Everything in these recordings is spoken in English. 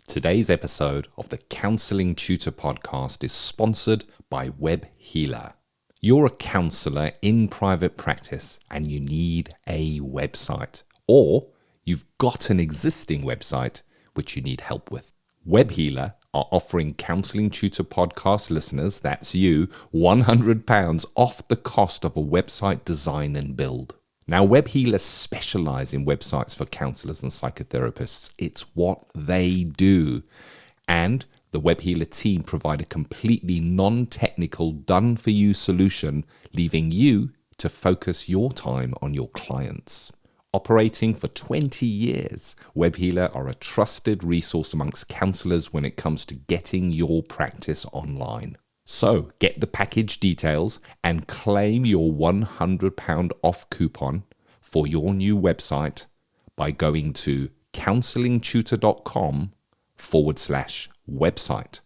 Today's episode of the Counselling Tutor Podcast is sponsored by Web Healer. You're a counsellor in private practice and you need a website, or you've got an existing website which you need help with. Web Healer are offering Counselling Tutor Podcast listeners, that's you, £100 off the cost of a website design and build. Now, Web Healers specialise in websites for counsellors and psychotherapists. It's what they do. And the Web Healer team provide a completely non-technical, done-for-you solution, leaving you to focus your time on your clients. Operating for 20 years, Web Healer are a trusted resource amongst counsellors when it comes to getting your practice online. So get the package details and claim your £100 off coupon for your new website by going to counsellingtutor.com/website.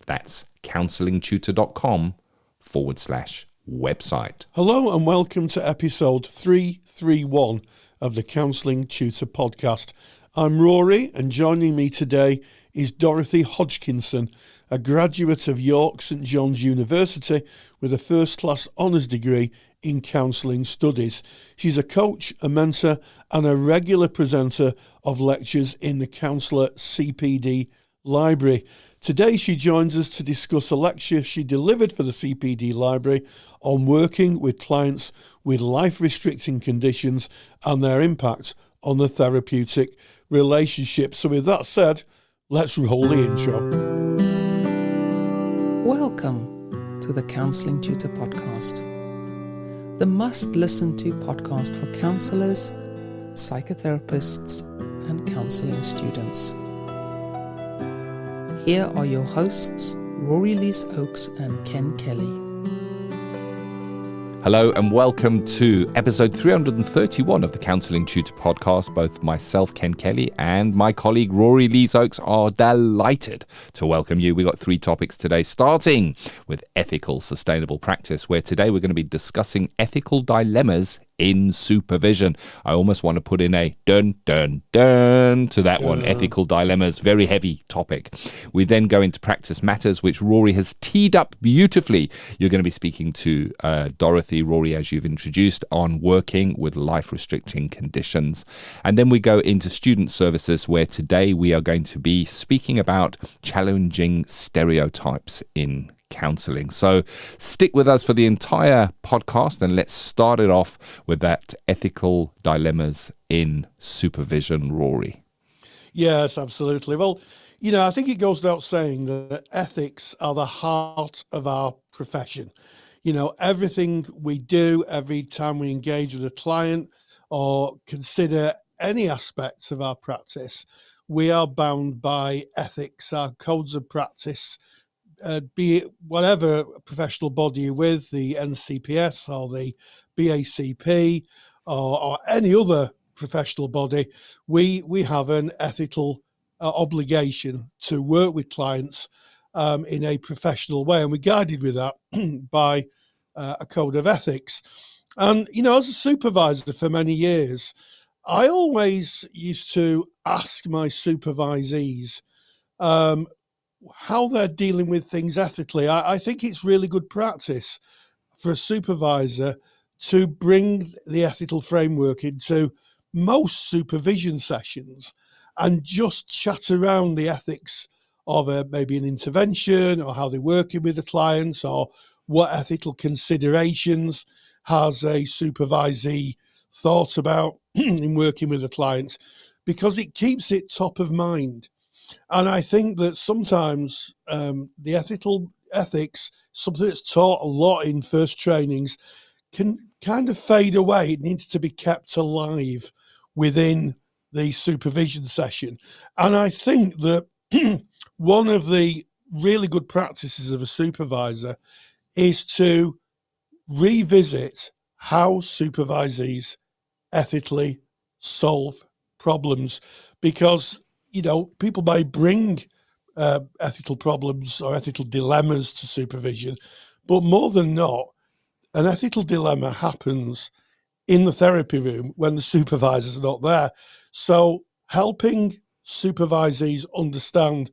That's counsellingtutor.com/website. Hello and welcome to episode 331 of the Counselling Tutor Podcast. I'm Rory, and joining me today is Dorothy Hodgkinson, a graduate of York St John's University with a first-class honours degree in counselling studies. She's a coach, a mentor and a regular presenter of lectures in the Counsellor CPD Library. Today she joins us to discuss a lecture she delivered for the CPD Library on working with clients with life-restricting conditions and their impact on the therapeutic relationship. So with that said, let's roll the intro. Welcome to the Counselling Tutor Podcast, the must-listen-to podcast for counsellors, psychotherapists, and counselling students. Here are your hosts, Rory Oakes and Ken Kelly. Hello and welcome to episode 331 of the Counselling Tutor Podcast. Both myself, Ken Kelly, and my colleague Rory Oakes are delighted to welcome you. We've got three topics today, starting with ethical sustainable practice, where today we're going to be discussing ethical dilemmas in supervision. I almost want to put in a dun dun dun to that one. Ethical dilemmas, very heavy topic. We then go into practice matters, which Rory has teed up beautifully. You're going to be speaking to Dorothy, Rory, as you've introduced, on working with life-restricting conditions. And then we go into student services, where today we are going to be speaking about challenging stereotypes in counselling. So stick with us for the entire podcast and let's start it off with that ethical dilemmas in supervision, Rory. Yes, absolutely. Well, I think it goes without saying that ethics are the heart of our profession. Everything we do, every time we engage with a client or consider any aspects of our practice, we are bound by ethics, our codes of practice, be it whatever professional body you're with, the NCPS or the BACP or any other professional body, we have an ethical obligation to work with clients in a professional way, and we're guided with that by a code of ethics. And, as a supervisor for many years, I always used to ask my supervisees how they're dealing with things ethically. I think it's really good practice for a supervisor to bring the ethical framework into most supervision sessions and just chat around the ethics of maybe an intervention, or how they're working with the clients, or what ethical considerations has a supervisee thought about in working with the clients, because it keeps it top of mind. And I think that sometimes the ethics, something that's taught a lot in first trainings, can kind of fade away. It needs to be kept alive within the supervision session. And I think that one of the really good practices of a supervisor is to revisit how supervisees ethically solve problems, because people may bring ethical problems or ethical dilemmas to supervision, but more than not, an ethical dilemma happens in the therapy room when the supervisor's not there. So helping supervisees understand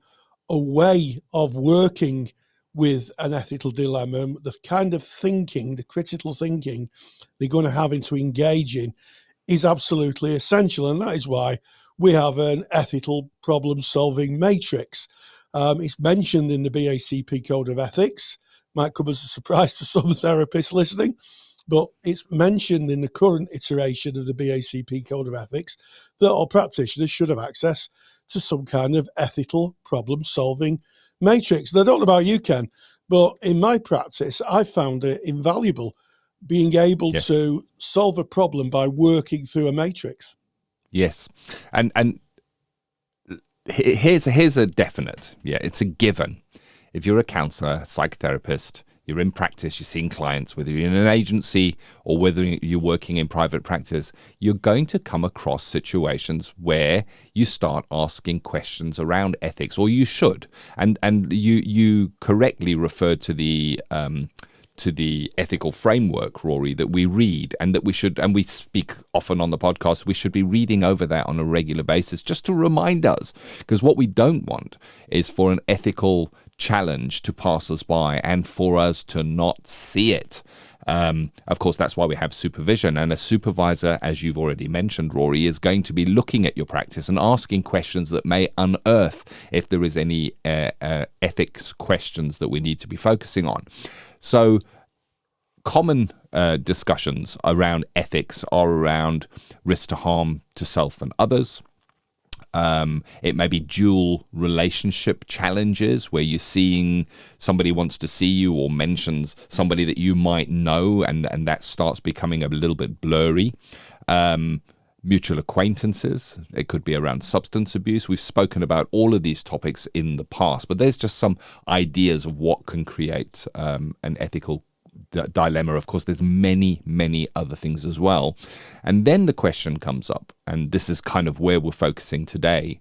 a way of working with an ethical dilemma, the kind of thinking, the critical thinking they're going to have to engage in is absolutely essential. And that is why we have an ethical problem-solving matrix. It's mentioned in the BACP Code of Ethics. Might come as a surprise to some therapists listening, but it's mentioned in the current iteration of the BACP Code of Ethics that all practitioners should have access to some kind of ethical problem-solving matrix. And I don't know about you, Ken, but in my practice, I found it invaluable being able to solve a problem by working through a matrix. Yes. And here's a definite. Yeah, it's a given. If you're a counsellor, a psychotherapist, you're in practice, you're seeing clients, whether you're in an agency or whether you're working in private practice, you're going to come across situations where you start asking questions around ethics, or you should. And you correctly referred to the ethical framework, Rory, that we read and that we should, and we speak often on the podcast, we should be reading over that on a regular basis just to remind us, because what we don't want is for an ethical challenge to pass us by and for us to not see it. Of course, that's why we have supervision, and a supervisor, as you've already mentioned, Rory, is going to be looking at your practice and asking questions that may unearth if there is any ethics questions that we need to be focusing on. So common discussions around ethics are around risk to harm to self and others. It may be dual relationship challenges where you're seeing somebody wants to see you or mentions somebody that you might know, and that starts becoming a little bit blurry. Mutual acquaintances. It could be around substance abuse. We've spoken about all of these topics in the past, but there's just some ideas of what can create an ethical dilemma. Of course, there's many other things as well. And then the question comes up, and this is kind of where we're focusing today,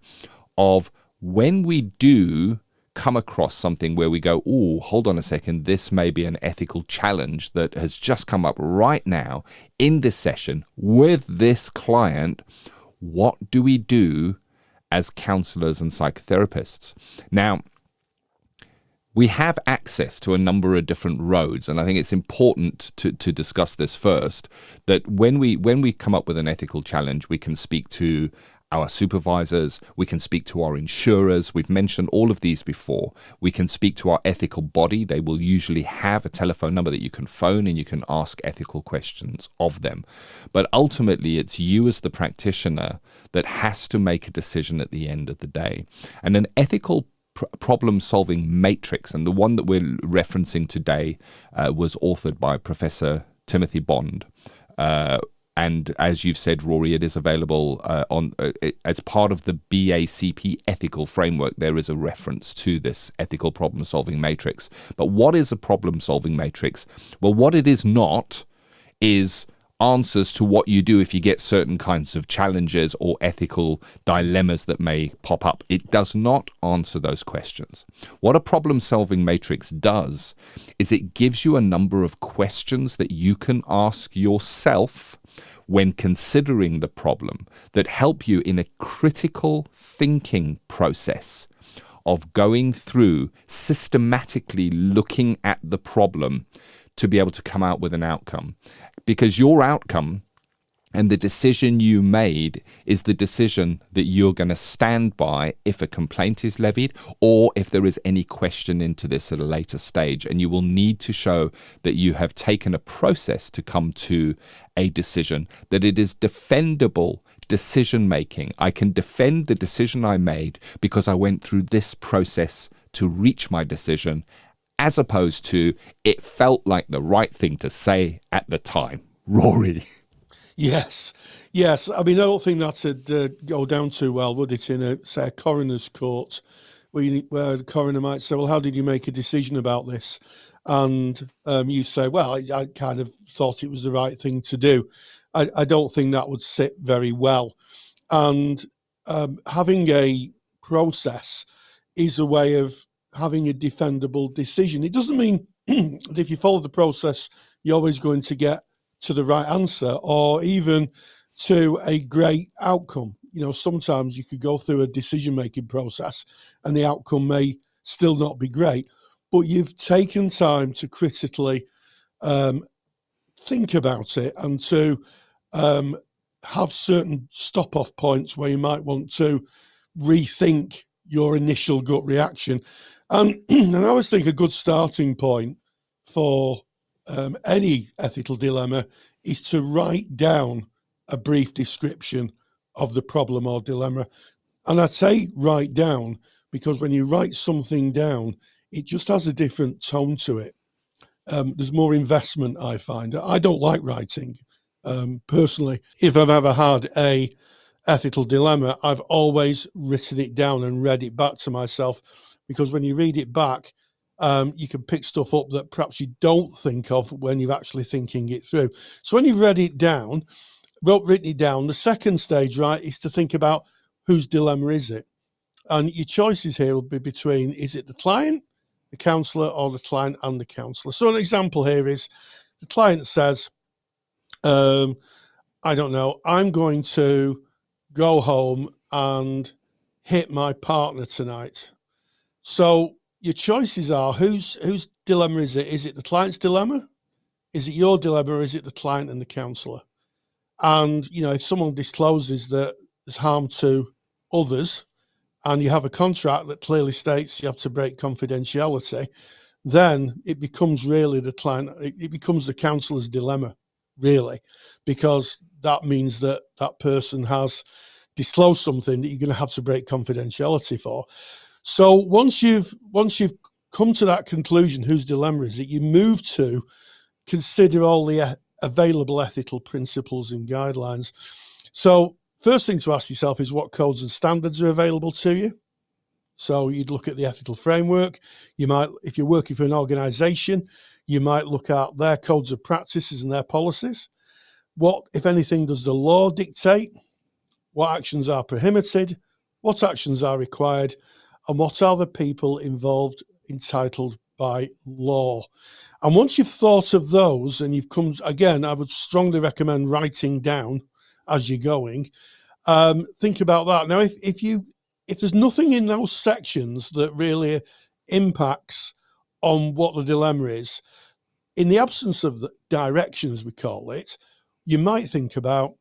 of when we do come across something where we go, oh, hold on a second, this may be an ethical challenge that has just come up right now in this session with this client. What do we do as counselors and psychotherapists? Now, we have access to a number of different roads, and I think it's important to discuss this first, that when we come up with an ethical challenge, we can speak to our supervisors, we can speak to our insurers. We've mentioned all of these before. We can speak to our ethical body. They will usually have a telephone number that you can phone and you can ask ethical questions of them. But ultimately, it's you as the practitioner that has to make a decision at the end of the day. And an ethical problem-solving matrix, and the one that we're referencing today was authored by Professor Timothy Bond. And as you've said, Rory, it is available as part of the BACP ethical framework. There is a reference to this ethical problem-solving matrix. But what is a problem-solving matrix? Well, what it is not is answers to what you do if you get certain kinds of challenges or ethical dilemmas that may pop up. It does not answer those questions. What a problem-solving matrix does is it gives you a number of questions that you can ask yourself when considering the problem that help you in a critical thinking process of going through, systematically looking at the problem to be able to come out with an outcome. Because your outcome and the decision you made is the decision that you're going to stand by if a complaint is levied or if there is any question into this at a later stage. And you will need to show that you have taken a process to come to a decision, that it is defendable decision making. I can defend the decision I made because I went through this process to reach my decision, as opposed to it felt like the right thing to say at the time. Rory. Yes. I mean, I don't think that'd go down too well, would it, in a coroner's court, where the coroner might say, well, how did you make a decision about this? And you say, well, I kind of thought it was the right thing to do. I don't think that would sit very well. And having a process is a way of having a defendable decision. It doesn't mean that if you follow the process, you're always going to get to the right answer or even to a great outcome. sometimes you could go through a decision-making process and the outcome may still not be great, but you've taken time to critically think about it and to have certain stop-off points where you might want to rethink your initial gut reaction. And I always think a good starting point for any ethical dilemma is to write down a brief description of the problem or dilemma. And I say write down because when you write something down, it just has a different tone to it. There's more investment, I find. I don't like writing personally. If I've ever had a ethical dilemma, I've always written it down and read it back to myself, because when you read it back, you can pick stuff up that perhaps you don't think of when you're actually thinking it through. So when you've written it down, the second stage, right, is to think about whose dilemma is it? And your choices here will be between, is it the client, the counsellor, or the client and the counsellor? So an example here is the client says, I don't know, I'm going to go home and hit my partner tonight. So your choices are, whose dilemma is it? Is it the client's dilemma? Is it your dilemma, or is it the client and the counsellor? And, if someone discloses that there's harm to others and you have a contract that clearly states you have to break confidentiality, then it becomes really the client, it becomes the counsellor's dilemma, really, because that means that that person has disclosed something that you're going to have to break confidentiality for. So once you've come to that conclusion, whose dilemma is it, you move to consider all the available ethical principles and guidelines. So first thing to ask yourself is, what codes and standards are available to you? So you'd look at the ethical framework. You might, if you're working for an organization, you might look at their codes of practices and their policies. What, if anything, does the law dictate? What actions are prohibited? What actions are required? And what are the people involved entitled by law? And once you've thought of those and you've come, again, I would strongly recommend writing down as you're going. Think about that. Now, if there's nothing in those sections that really impacts on what the dilemma is, in the absence of the direction, as we call it, you might think about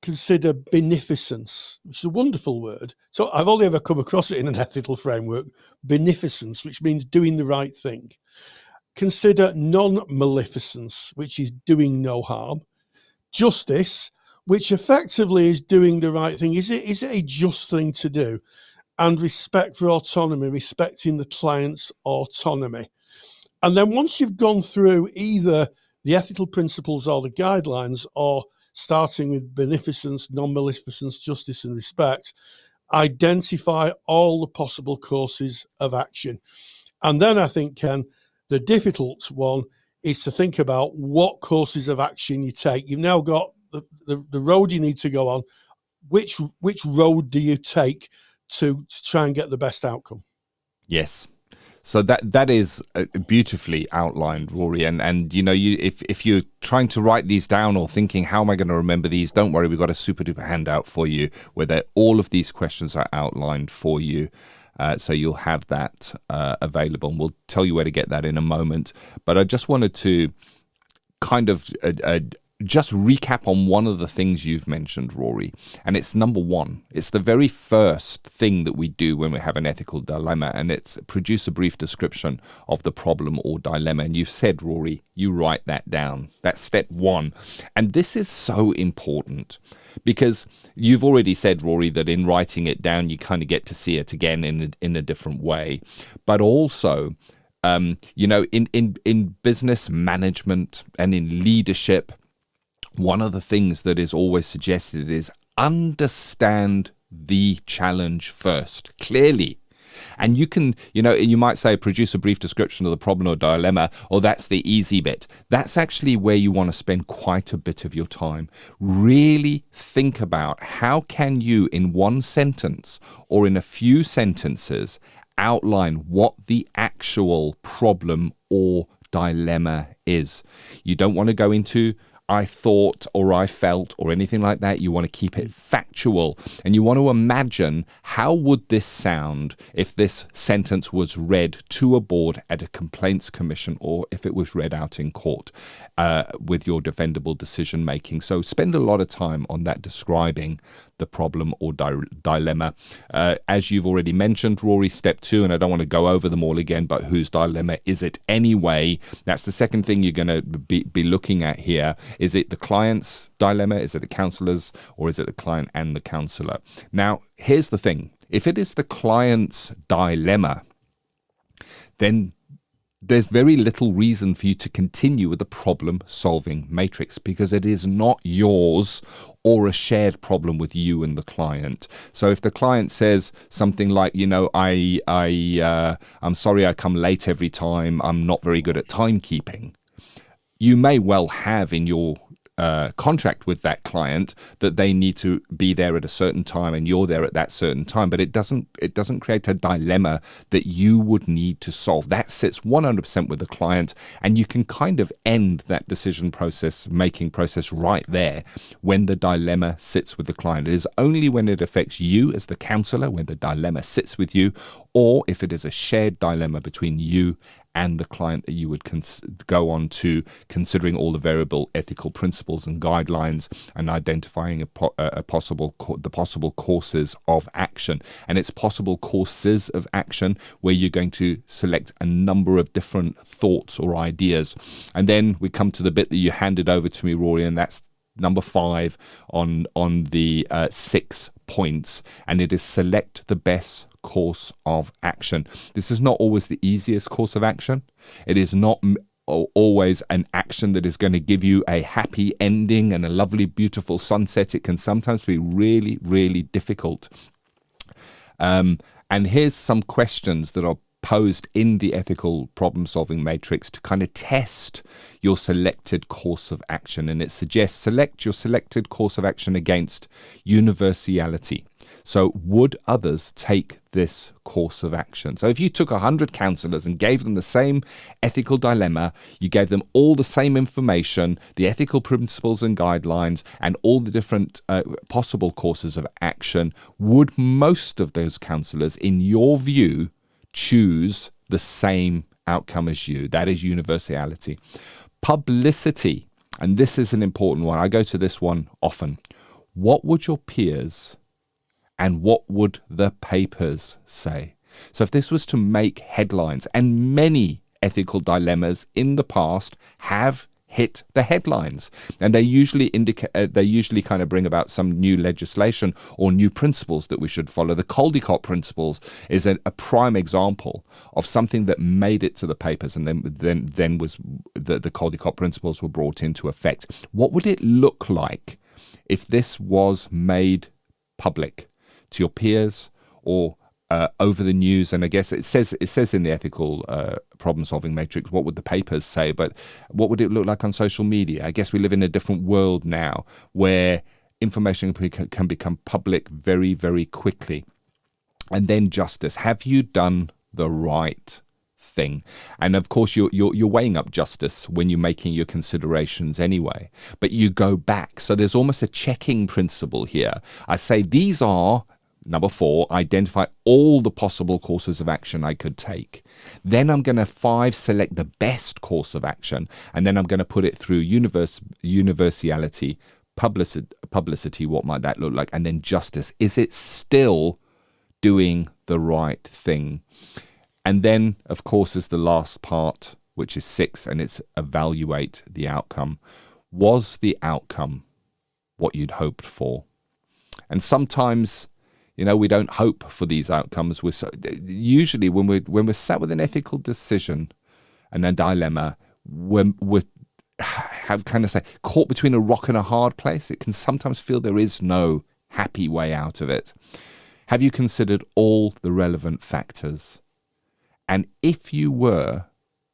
consider beneficence, which is a wonderful word. So I've only ever come across it in an ethical framework, beneficence, which means doing the right thing. Consider non-maleficence, which is doing no harm. Justice, which effectively is doing the right thing. Is it a just thing to do? And respect for autonomy, respecting the client's autonomy. And then once you've gone through either the ethical principles or the guidelines, or starting with beneficence, non-maleficence, justice and respect, identify all the possible courses of action. And then I think, Ken, the difficult one is to think about what courses of action you take. You've now got the road you need to go on. Which road do you take to try and get the best outcome? Yes. So that is beautifully outlined, Rory. And if you're trying to write these down or thinking, how am I going to remember these? Don't worry, we've got a super duper handout for you where all of these questions are outlined for you. So you'll have that available, and we'll tell you where to get that in a moment. But I just wanted to kind of just recap on one of the things you've mentioned, Rory, and it's number one. It's the very first thing that we do when we have an ethical dilemma, and it's produce a brief description of the problem or dilemma. And you've said, Rory, you write that down. That's step one. And this is so important because you've already said, Rory, that in writing it down, you kind of get to see it again in a different way. But also, in business management and in leadership, one of the things that is always suggested is understand the challenge first, clearly. And you can, you might say produce a brief description of the problem or dilemma, or that's the easy bit. That's actually where you want to spend quite a bit of your time. Really think about how can you, in one sentence or in a few sentences, outline what the actual problem or dilemma is. You don't want to go into I thought or I felt or anything like that. You want to keep it factual, and you want to imagine how would this sound if this sentence was read to a board at a complaints commission, or if it was read out in court with your defendable decision making. So spend a lot of time on that, describing the problem or dilemma. As you've already mentioned, Rory, step 2, and I don't want to go over them all again, but whose dilemma is it anyway? That's the second thing you're going to be looking at here. Is it the client's dilemma? Is it the counselor's? Or is it the client and the counselor? Now, here's the thing. If it is the client's dilemma, then there's very little reason for you to continue with the problem-solving matrix, because it is not yours or a shared problem with you and the client. So if the client says something like, I'm sorry I come late every time, I'm not very good at timekeeping, you may well have in your contract with that client that they need to be there at a certain time and you're there at that certain time, but it doesn't create a dilemma that you would need to solve. That sits 100% with the client, and you can kind of end that making process right there when the dilemma sits with the client. It is only when it affects you as the counselor, when the dilemma sits with you, or if it is a shared dilemma between you and the client, that you would go on to considering all the variable ethical principles and guidelines and identifying the possible courses of action. And it's possible courses of action where you're going to select a number of different thoughts or ideas. And then we come to the bit that you handed over to me, Rory, and that's number 5 on the 6 points, and it is select the best course of action. This is not always the easiest course of action. It is not always an action that is going to give you a happy ending and a lovely, beautiful sunset. It can sometimes be really, really difficult. And here's some questions that are posed in the ethical problem-solving matrix to kind of test your selected course of action. And it suggests select your selected course of action against universality. So would others take this course of action? So if you took 100 counselors and gave them the same ethical dilemma, you gave them all the same information, the ethical principles and guidelines, and all the different possible courses of action, would most of those counselors, in your view, choose the same outcome as you? That is universality. Publicity, and this is an important one. I go to this one often. What would your peers and what would the papers say? So if this was to make headlines, and many ethical dilemmas in the past have hit the headlines, and they usually kind of bring about some new legislation or new principles that we should follow. The Caldecott principles is a prime example of something that made it to the papers, and then was the Caldecott principles were brought into effect. What would it look like if this was made public to your peers or over the news? And I guess it says in the ethical problem-solving matrix, what would the papers say? But what would it look like on social media? I guess we live in a different world now where information can become public very, very quickly. And then justice. Have you done the right thing? And of course, you're weighing up justice when you're making your considerations anyway. But you go back. So there's almost a checking principle here. I say these are Number 4, identify all the possible courses of action I could take. Then I'm going to 5, select the best course of action. And then I'm going to put it through universality, publicity, what might that look like? And then justice. Is it still doing the right thing? And then, of course, is the last part, which is 6, and it's evaluate the outcome. Was the outcome what you'd hoped for? And sometimes, you know, we don't hope for these outcomes. Usually when we're sat with an ethical decision and a dilemma, when we're caught between a rock and a hard place, it can sometimes feel there is no happy way out of it. Have you considered all the relevant factors? And if you were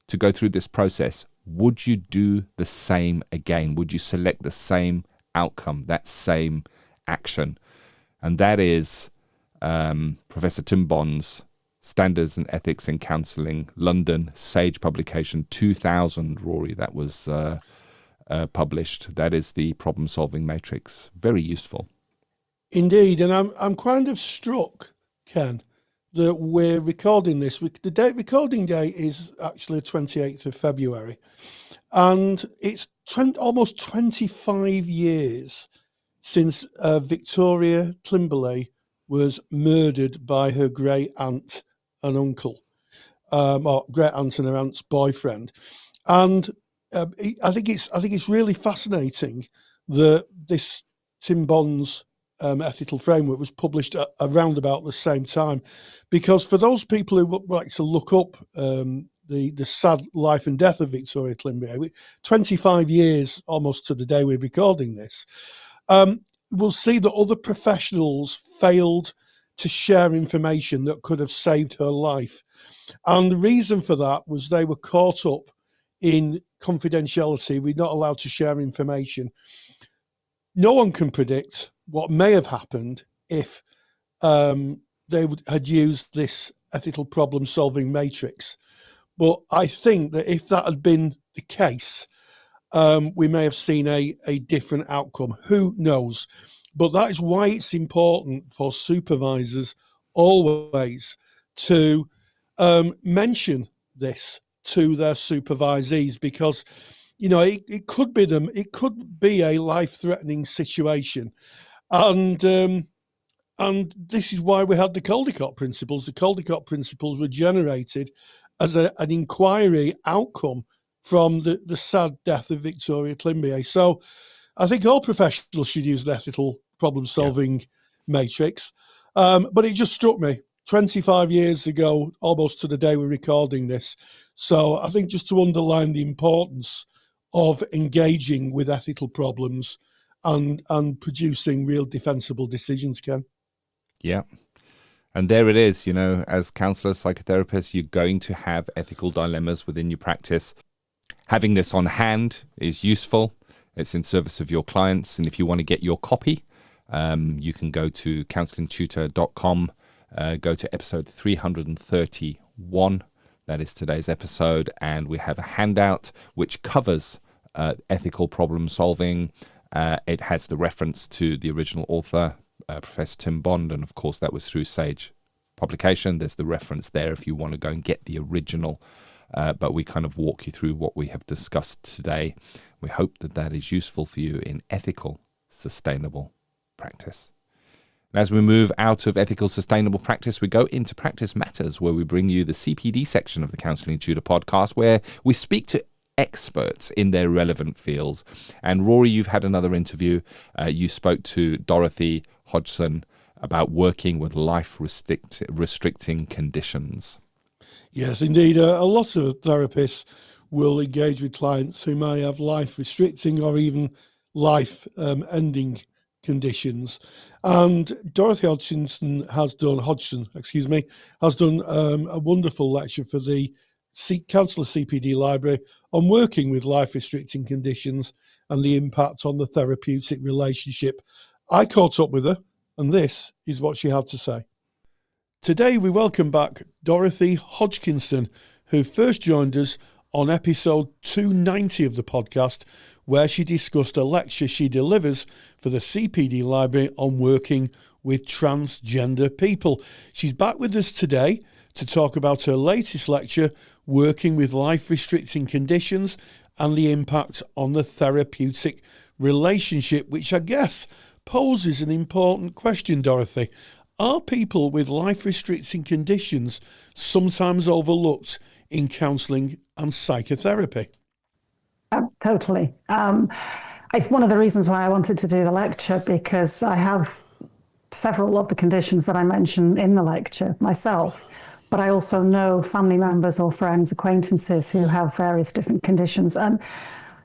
to go through this process, would you do the same again? Would you select the same outcome, that same action? And that is Professor Tim Bond's Standards and Ethics in Counselling, London, Sage publication 2000, Rory. That was published. That is the problem-solving matrix. Very useful. Indeed, and I'm kind of struck, Ken, that we're recording this. The recording date is actually the 28th of February, and it's almost 25 years since Victoria Timberlake was murdered by her great aunt and uncle, or great aunt and her aunt's boyfriend. And I think it's really fascinating that this Tim Bond's ethical framework was published around about the same time, because for those people who would like to look up the sad life and death of Victoria Timberlake, 25 years almost to the day we're recording this, we'll see that other professionals failed to share information that could have saved her life. And the reason for that was they were caught up in confidentiality. We're not allowed to share information. No one can predict what may have happened if they had used this ethical problem-solving matrix. But I think that if that had been the case, we may have seen a different outcome. Who knows? But that is why it's important for supervisors always to mention this to their supervisees, because it could be a life-threatening situation, and this is why we had the Caldecott principles. The Caldecott principles were generated as an inquiry outcome from the sad death of Victoria Timberlake. So I think all professionals should use the ethical problem-solving matrix. But it just struck me 25 years ago, almost to the day we're recording this. So I think just to underline the importance of engaging with ethical problems and producing real defensible decisions, Ken. Yeah. And there it is, as counsellors, psychotherapists, you're going to have ethical dilemmas within your practice. Having this on hand is useful. It's in service of your clients. And if you want to get your copy, you can go to counsellingtutor.com, go to episode 331. That is today's episode. And we have a handout which covers ethical problem solving. It has the reference to the original author, Professor Tim Bond, and of course that was through Sage publication. There's the reference there if you want to go and get the original, but we kind of walk you through what we have discussed today. We hope that is useful for you in ethical, sustainable practice. And as we move out of ethical, sustainable practice, we go into Practice Matters, where we bring you the CPD section of the Counselling Tutor podcast, where we speak to experts in their relevant fields. And Rory, you've had another interview. You spoke to Dorothy Hodgson about working with life-restricting conditions. Yes, indeed. A lot of therapists will engage with clients who may have life-restricting or even life-ending conditions. And Dorothy Hodgson has done a wonderful lecture for the Counsellor CPD Library on working with life-restricting conditions and the impact on the therapeutic relationship. I caught up with her, and this is what she had to say. Today we welcome back Dorothy Hodgkinson, who first joined us on episode 290 of the podcast, where she discussed a lecture she delivers for the CPD Library on working with transgender people. She's back with us today to talk about her latest lecture, Working with Life-Restricting Conditions and the Impact on the Therapeutic Relationship, which I guess poses an important question, Dorothy. Are people with life-restricting conditions sometimes overlooked in counselling and psychotherapy? Totally. It's one of the reasons why I wanted to do the lecture, because I have several of the conditions that I mention in the lecture myself, but I also know family members or friends, acquaintances who have various different conditions. And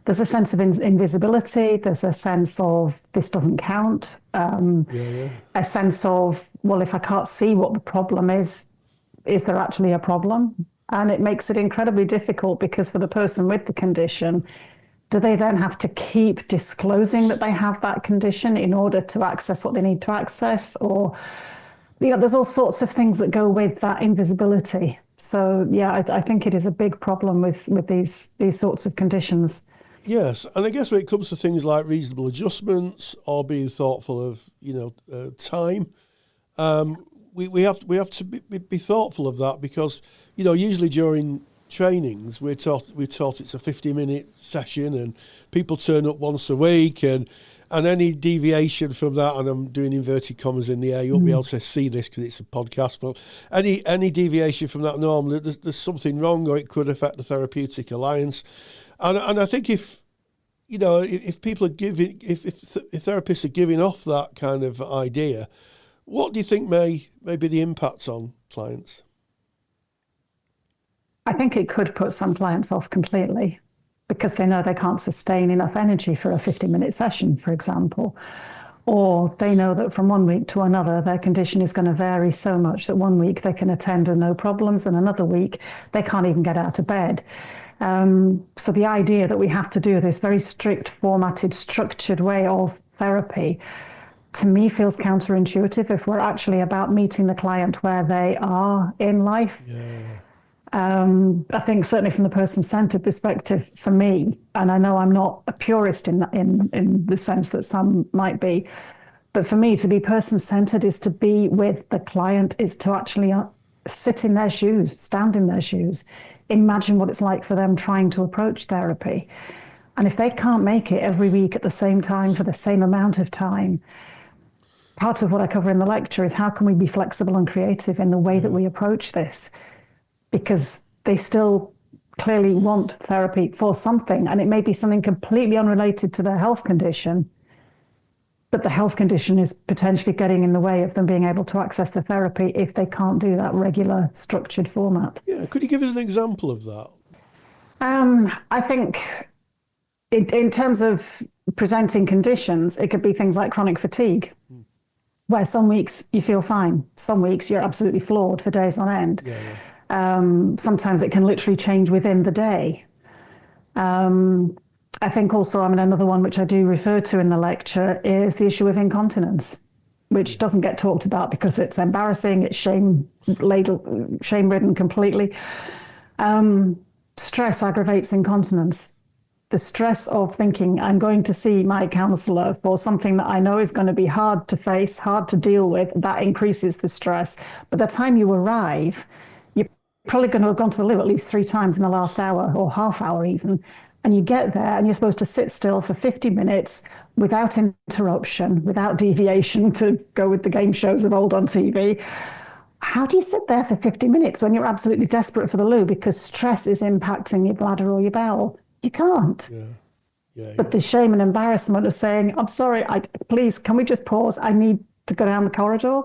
there's a sense of invisibility. There's a sense of this doesn't count. A sense of, well, if I can't see what the problem is there actually a problem? And it makes it incredibly difficult, because for the person with the condition, do they then have to keep disclosing that they have that condition in order to access what they need to access? Or, there's all sorts of things that go with that invisibility. So, yeah, I think it is a big problem with these sorts of conditions. Yes, and I guess when it comes to things like reasonable adjustments or being thoughtful of time, we have to be thoughtful of that, because usually during trainings we're taught it's a 50-minute session and people turn up once a week, and any deviation from that, and I'm doing inverted commas in the air, you won't be able to see this because it's a podcast, but any deviation from that norm, there's something wrong, or it could affect the therapeutic alliance. And I think if people are giving, if therapists are giving off that kind of idea, what do you think may be the impact on clients? I think it could put some clients off completely, because they know they can't sustain enough energy for a 50-minute session, for example. Or they know that from one week to another, their condition is going to vary so much that one week they can attend with no problems, and another week they can't even get out of bed. So the idea that we have to do this very strict, formatted, structured way of therapy, to me, feels counterintuitive if we're actually about meeting the client where they are in life. Yeah. I think certainly from the person-centered perspective, for me, and I know I'm not a purist in the sense that some might be, but for me, to be person-centered is to be with the client, is to actually sit in their shoes, stand in their shoes, imagine what it's like for them trying to approach therapy. And if they can't make it every week at the same time for the same amount of time, part of what I cover in the lecture is how can we be flexible and creative in the way that we approach this? Because they still clearly want therapy for something, and it may be something completely unrelated to their health condition, but the health condition is potentially getting in the way of them being able to access the therapy if they can't do that regular structured format. Yeah, could you give us an example of that? I think in terms of presenting conditions, it could be things like chronic fatigue, where some weeks you feel fine, some weeks you're absolutely floored for days on end. Sometimes it can literally change within the day. I think also, another one which I do refer to in the lecture is the issue of incontinence, which doesn't get talked about because it's embarrassing, it's shame-ridden completely. Stress aggravates incontinence. The stress of thinking, I'm going to see my counsellor for something that I know is going to be hard to face, hard to deal with, that increases the stress. By the time you arrive, you're probably going to have gone to the loo at least 3 times in the last hour, or half hour even. And you get there and you're supposed to sit still for 50 minutes without interruption, without deviation, to go with the game shows of old on TV. How do you sit there for 50 minutes when you're absolutely desperate for the loo because stress is impacting your bladder or your bowel? You can't. But the shame and embarrassment of saying, I'm sorry, please, can we just pause? I need to go down the corridor.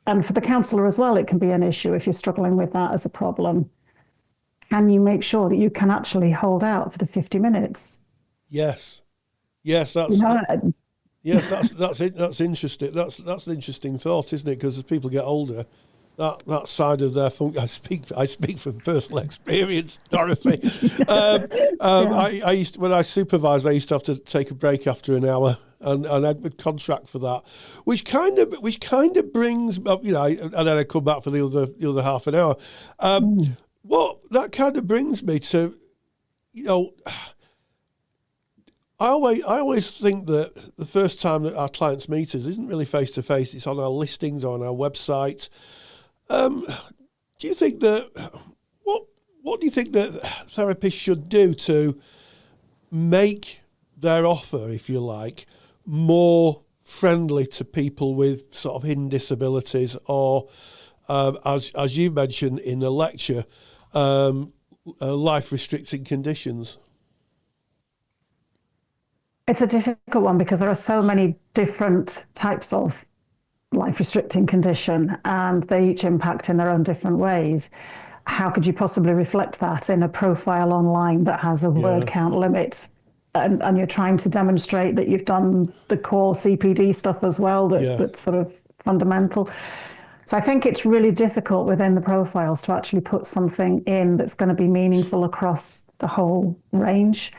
And for the counsellor as well, it can be an issue if you're struggling with that as a problem. Can you make sure that you can actually hold out for the 50 minutes? Yes, that's it. That's interesting. That's an interesting thought, isn't it? Because as people get older, that side of their function. I speak from personal experience, Dorothy. I used to, when I supervised, I used to have to take a break after an hour, and I would contract for that, which kind of brings up, and then I come back for the other half an hour. Well, that kind of brings me to, I always think that the first time that our clients meet us isn't really face to face; it's on our listings or on our website. Do you think that what do you think that therapists should do to make their offer, if you like, more friendly to people with sort of hidden disabilities, or as you mentioned in the lecture, life-restricting conditions? It's a difficult one because there are so many different types of life-restricting condition, and they each impact in their own different ways. How could you possibly reflect that in a profile online that has a word count limit? And you're trying to demonstrate that you've done the core CPD stuff as well, that's sort of fundamental. So I think it's really difficult within the profiles to actually put something in that's going to be meaningful across the whole range.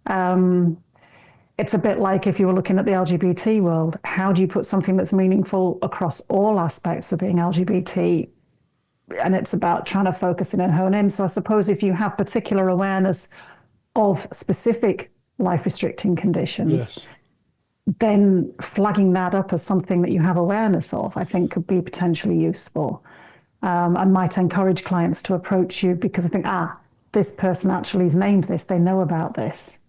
It's a bit like if you were looking at the LGBT world, how do you put something that's meaningful across all aspects of being LGBT? And it's about trying to focus in and hone in. So I suppose if you have particular awareness of specific life restricting conditions, Yes. then flagging that up as something that you have awareness of, I think could be potentially useful. And might encourage clients to approach you because I think, this person actually has named this, they know about this.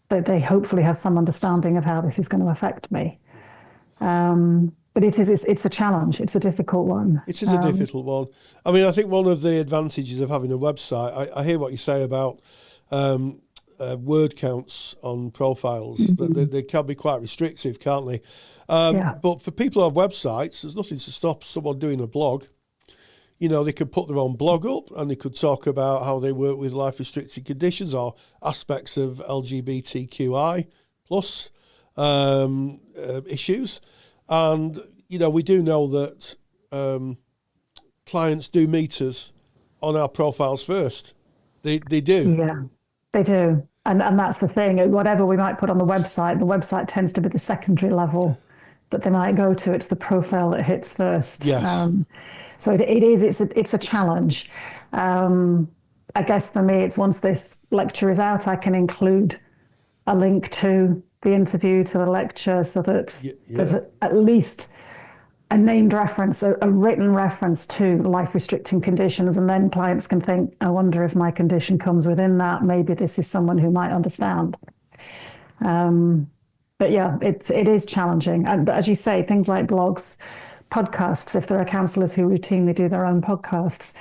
They hopefully have some understanding of how this is going to affect me. But it's a challenge. It's a difficult one. It is a difficult one. I mean, I think one of the advantages of having a website, I hear what you say about word counts on profiles. Mm-hmm. They can be quite restrictive, can't they? But for people who have websites, there's nothing to stop someone doing a blog. You know, they could put their own blog up and they could talk about how they work with life-restricted conditions or aspects of LGBTQI plus issues. And, you know, we do know that clients do meet us on our profiles first. They do. Yeah, they do. And that's the thing. Whatever we might put on the website tends to be the secondary level that they might go to. It's the profile that hits first. Yes. So it's a challenge. I guess for me, it's once this lecture is out, I can include a link to the interview, to the lecture, so that there's at least a named reference, a written reference to life-restricting conditions, and then clients can think, I wonder if my condition comes within that. Maybe this is someone who might understand. But yeah, it is challenging. And as you say, things like blogs, podcasts, if there are counsellors who routinely do their own podcasts,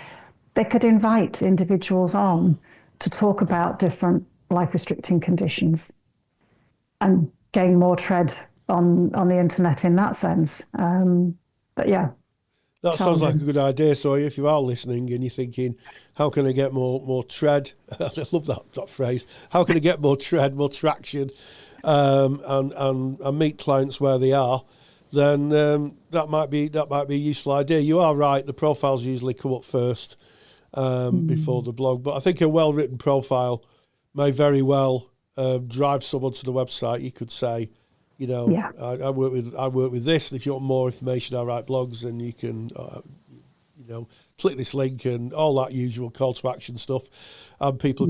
they could invite individuals on to talk about different life-restricting conditions and gain more tread on the internet in that sense. But yeah. That sounds like a good idea. So if you are listening and you're thinking, how can I get more tread? I love that phrase. How can I get more tread, more traction, and meet clients where they are? Then that might be a useful idea. You are right. The profiles usually come up first before the blog, but I think a well-written profile may very well drive someone to the website. You could say, you know, I work with this. And if you want more information, I write blogs, and you can, click this link and all that usual call to action stuff, and people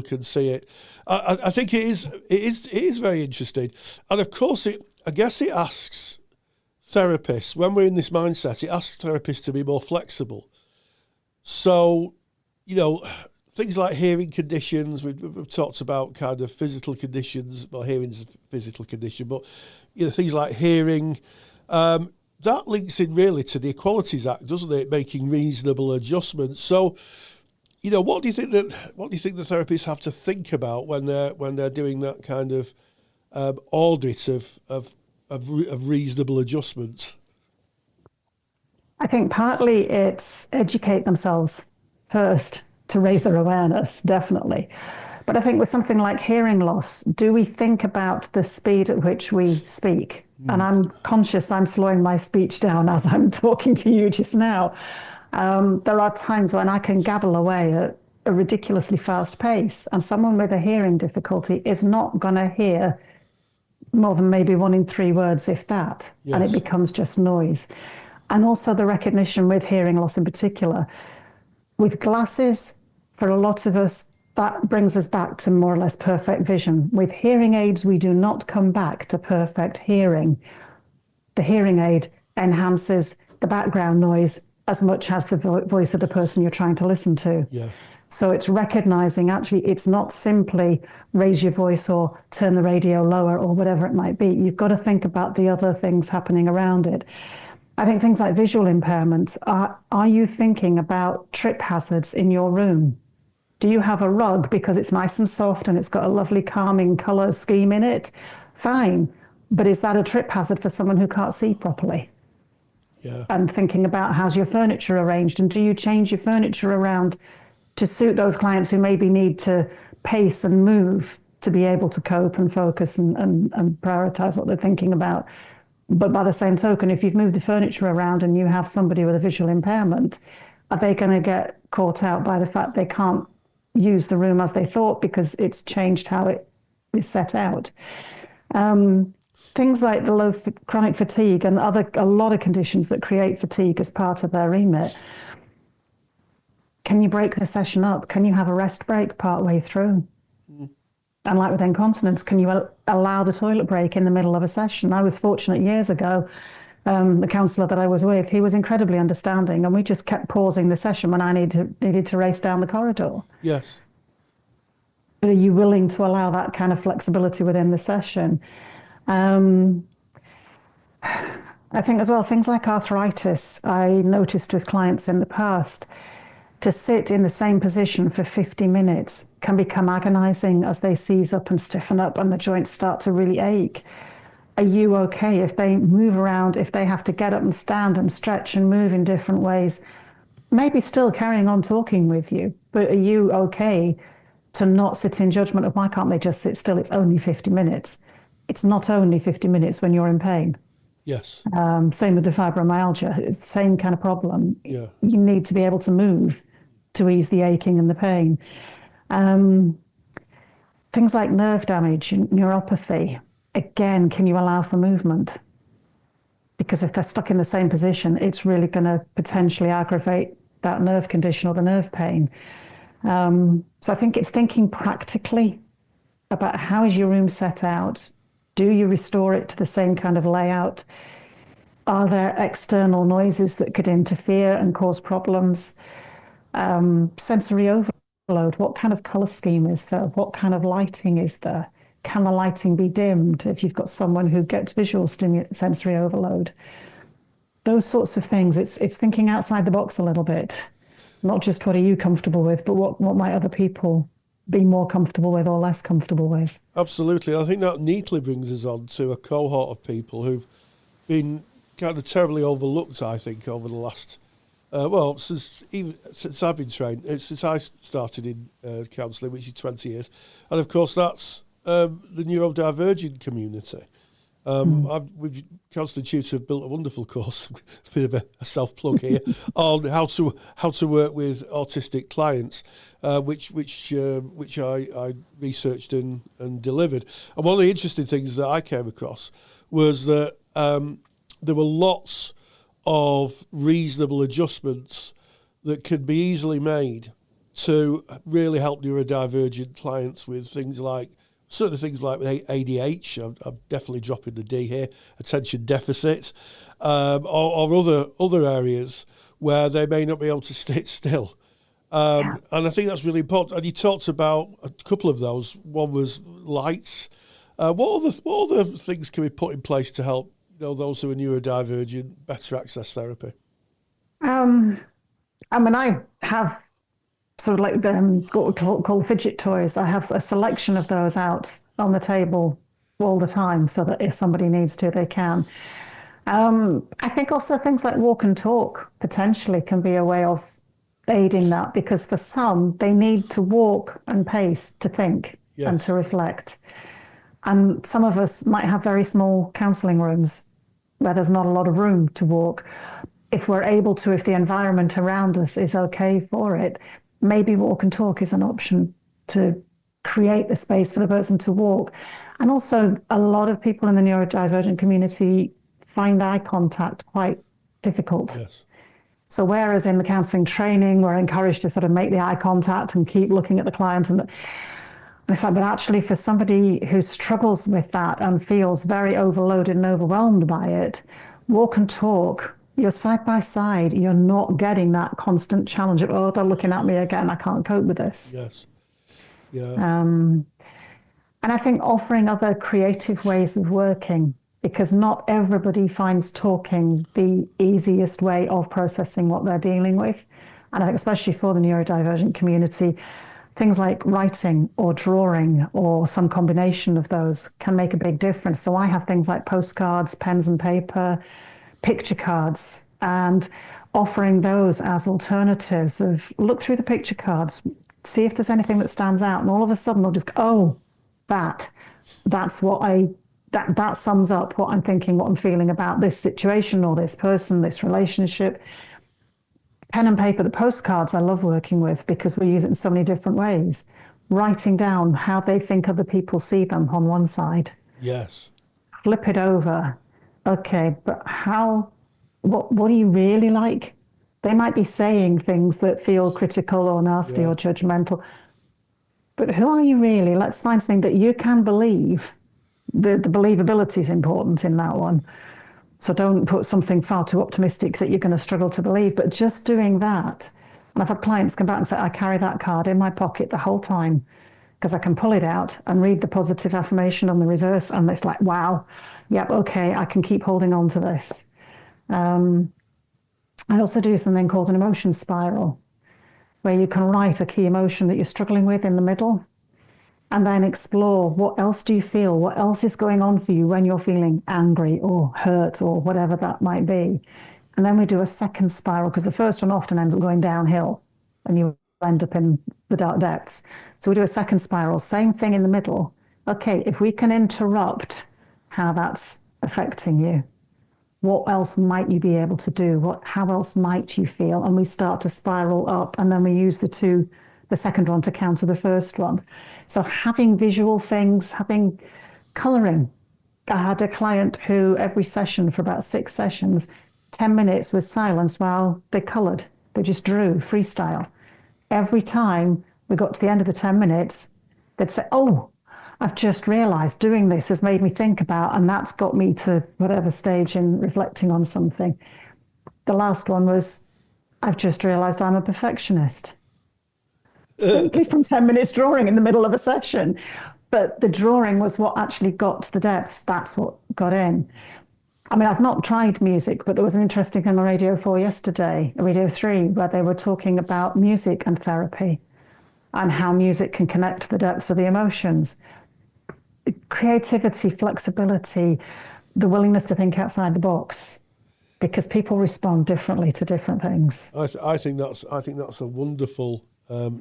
can see it. I think it is very interesting, and of course I guess it asks therapists, when we're in this mindset, it asks therapists to be more flexible. So, you know, things like hearing conditions, we've talked about kind of physical conditions. Well, hearing's a physical condition, but, you know, things like hearing, that links in really to the Equalities Act, doesn't it? Making reasonable adjustments. So, you know, what do you think the therapists have to think about when they're doing that kind of audit of reasonable adjustments? I think partly it's educate themselves first to raise their awareness, definitely. But I think with something like hearing loss, do we think about the speed at which we speak? And I'm conscious I'm slowing my speech down as I'm talking to you just now. There are times when I can gabble away at a ridiculously fast pace, and someone with a hearing difficulty is not going to hear more than maybe 1 in 3 words, if that, and it becomes just noise. And also the recognition with hearing loss in particular. With glasses, for a lot of us, that brings us back to more or less perfect vision. With hearing aids, we do not come back to perfect hearing. The hearing aid enhances the background noise as much as the voice of the person you're trying to listen to. Yeah. So it's recognizing actually it's not simply raise your voice or turn the radio lower or whatever it might be. You've got to think about the other things happening around it. I think things like visual impairments, are you thinking about trip hazards in your room? Do you have a rug because it's nice and soft and it's got a lovely calming colour scheme in it? Fine. But is that a trip hazard for someone who can't see properly? Yeah. And thinking about how's your furniture arranged, and do you change your furniture around to suit those clients who maybe need to pace and move to be able to cope and focus and prioritise what they're thinking about? But by the same token, if you've moved the furniture around and you have somebody with a visual impairment, are they going to get caught out by the fact they can't use the room as they thought because it's changed how it is set out? Things like the low chronic fatigue and a lot of conditions that create fatigue as part of their remit. Can you break the session up? Can you have a rest break part way through? And like with incontinence, can you allow the toilet break in the middle of a session? I was fortunate years ago, the counsellor that I was with, he was incredibly understanding, and we just kept pausing the session when I needed to race down the corridor. Yes. But are you willing to allow that kind of flexibility within the session? I think as well, things like arthritis, I noticed with clients in the past, to sit in the same position for 50 minutes can become agonizing as they seize up and stiffen up and the joints start to really ache. Are you okay if they move around, if they have to get up and stand and stretch and move in different ways? Maybe still carrying on talking with you, but are you okay to not sit in judgment of why can't they just sit still? It's only 50 minutes. It's not only 50 minutes when you're in pain. Yes. Same with the fibromyalgia. It's the same kind of problem. Yeah. You need to be able to move to ease the aching and the pain. Things like nerve damage, neuropathy. Again, can you allow for movement? Because if they're stuck in the same position, it's really going to potentially aggravate that nerve condition or the nerve pain. So I think it's thinking practically about how is your room set out? Do you restore it to the same kind of layout? Are there external noises that could interfere and cause problems? Sensory overload. What kind of color scheme is there? What kind of lighting is there? Can the lighting be dimmed if you've got someone who gets visual sensory overload? Those sorts of things. It's thinking outside the box a little bit. Not just what are you comfortable with, but what might other people be more comfortable with or less comfortable with. Absolutely. I think that neatly brings us on to a cohort of people who've been kind of terribly overlooked, I think, over the last, since I've been trained, since I started in counselling, which is 20 years. And of course, that's the neurodivergent community. With Counselling Tutor have built a wonderful course, a bit of a self-plug here, on how to work with autistic clients, which I researched and delivered. And one of the interesting things that I came across was that there were lots of reasonable adjustments that could be easily made to really help neurodivergent clients with things like certain things like ADH, I'm definitely dropping the D here, attention deficit, or other areas where they may not be able to sit still. And I think that's really important. And you talked about a couple of those. One was lights. What other things can we put in place to help those who are neurodivergent better access therapy? I have sort of like what we call fidget toys. I have a selection of those out on the table all the time so that if somebody needs to, they can. I think also things like walk and talk potentially can be a way of aiding that, because for some, they need to walk and pace to think and to reflect. And some of us might have very small counselling rooms where there's not a lot of room to walk. If we're able to, if the environment around us is okay for it, maybe walk and talk is an option to create the space for the person to walk. And also, a lot of people in the neurodivergent community find eye contact quite difficult. Yes. So whereas in the counselling training, we're encouraged to sort of make the eye contact and keep looking at the client, and it's like, but actually for somebody who struggles with that and feels very overloaded and overwhelmed by it, walk and talk, you're side by side, you're not getting that constant challenge of, oh, they're looking at me again, I can't cope with this. Yes. Yeah. And I think offering other creative ways of working, because not everybody finds talking the easiest way of processing what they're dealing with. And I think especially for the neurodivergent community, things like writing or drawing or some combination of those can make a big difference. So I have things like postcards, pens and paper, picture cards, and offering those as alternatives of look through the picture cards, see if there's anything that stands out, and all of a sudden they'll just go, oh, that's what that sums up what I'm thinking, what I'm feeling about this situation or this person, this relationship. Pen and paper, the postcards I love working with because we use it in so many different ways. Writing down how they think other people see them on one side. Yes. Flip it over. Okay, but what do you really like? They might be saying things that feel critical or nasty or judgmental. but who are you really? Let's find something that you can believe. The believability is important in that one. So don't put something far too optimistic that you're going to struggle to believe, but just doing that. And I've had clients come back and say, I carry that card in my pocket the whole time because I can pull it out and read the positive affirmation on the reverse. And it's like, wow, yep, okay, I can keep holding on to this. I also do something called an emotion spiral, where you can write a key emotion that you're struggling with in the middle and then explore what else do you feel? What else is going on for you when you're feeling angry or hurt or whatever that might be? And then we do a second spiral because the first one often ends up going downhill and you end up in the dark depths. So we do a second spiral, same thing in the middle. Okay, if we can interrupt how that's affecting you, what else might you be able to do? How else might you feel? And we start to spiral up, and then we use the second one to counter the first one. So having visual things, having colouring. I had a client who every session for about 6 sessions, 10 minutes was silence while they coloured. They just drew freestyle. Every time we got to the end of the 10 minutes, they'd say, oh, I've just realised doing this has made me think about, and that's got me to whatever stage in reflecting on something. The last one was, I've just realised I'm a perfectionist. Simply from 10 minutes drawing in the middle of a session. But the drawing was what actually got to the depths. That's what got in. I mean, I've not tried music, but there was an interesting thing on Radio 4 yesterday, Radio 3, where they were talking about music and therapy and how music can connect to the depths of the emotions. Creativity, flexibility, the willingness to think outside the box, because people respond differently to different things. I think that's a wonderful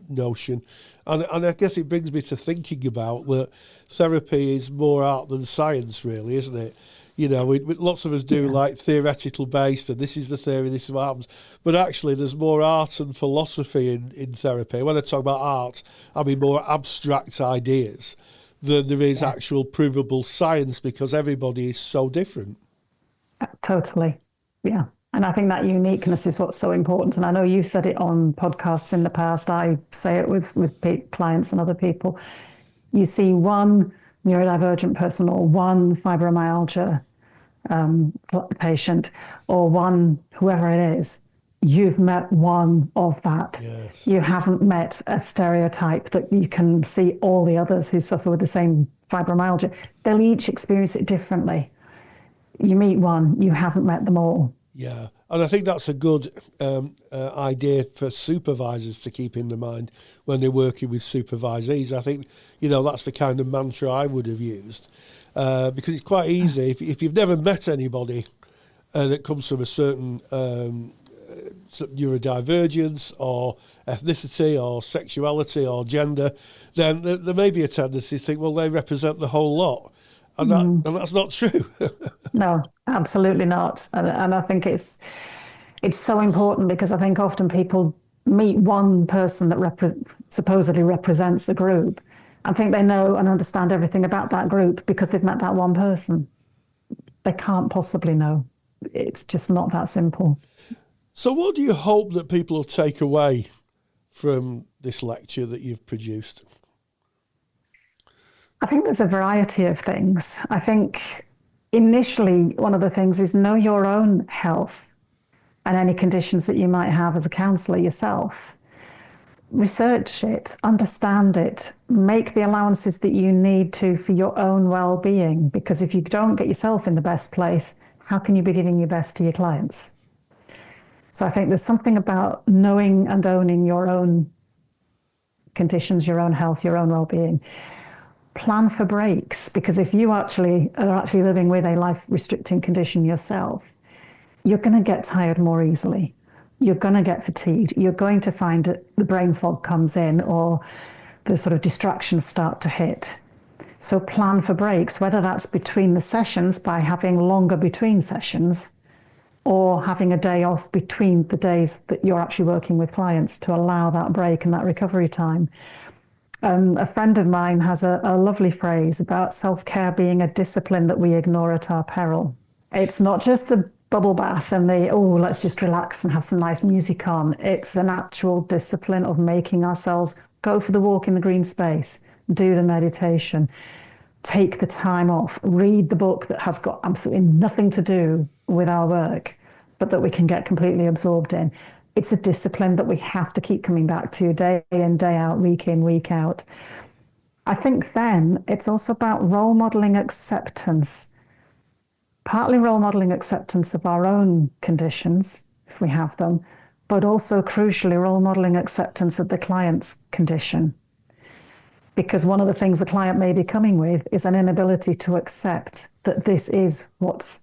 notion, and I guess it brings me to thinking about that therapy is more art than science, really, isn't it? You know, lots of us do like theoretical based, and this is the theory, this is what happens. But actually, there's more art and philosophy in therapy. When I talk about art, I mean more abstract ideas than there is actual provable science, because everybody is so different. Totally, yeah. And I think that uniqueness is what's so important. And I know you said it on podcasts in the past. I say it with clients and other people. You see one neurodivergent person or one fibromyalgia patient or one whoever it is. You've met one of that. Yes. You haven't met a stereotype that you can see all the others who suffer with the same fibromyalgia. They'll each experience it differently. You meet one, you haven't met them all. Yeah, and I think that's a good idea for supervisors to keep in their mind when they're working with supervisees. I think, that's the kind of mantra I would have used, because it's quite easy if you've never met anybody that comes from a certain neurodivergence or ethnicity or sexuality or gender, then there may be a tendency to think, well, they represent the whole lot. And that's not true. No, absolutely not. And I think it's so important, because I think often people meet one person that supposedly represents a group and think they know and understand everything about that group because they've met that one person. They can't possibly know. It's just not that simple. So what do you hope that people will take away from this lecture that you've produced? I think there's a variety of things. I think initially one of the things is know your own health and any conditions that you might have as a counsellor yourself. Research it, understand it, make the allowances that you need to for your own well-being, because if you don't get yourself in the best place, how can you be giving your best to your clients? So I think there's something about knowing and owning your own conditions, your own health, your own well-being. Plan for breaks, because if you are actually living with a life-restricting condition yourself, you're going to get tired more easily. You're going to get fatigued. You're going to find that the brain fog comes in, or the sort of distractions start to hit. So plan for breaks, whether that's between the sessions by having longer between sessions, or having a day off between the days that you're actually working with clients to allow that break and that recovery time. A friend of mine has a lovely phrase about self-care being a discipline that we ignore at our peril. It's not just the bubble bath and let's just relax and have some nice music on. It's an actual discipline of making ourselves Go for the walk in the green space, do the meditation, take the time off, read the book that has got absolutely nothing to do with our work, but that we can get completely absorbed in. It's a discipline that we have to keep coming back to day in, day out, week in, week out. I think then it's also about role modeling acceptance, partly role modeling acceptance of our own conditions, if we have them, but also crucially role modeling acceptance of the client's condition. Because one of the things the client may be coming with is an inability to accept that this is what's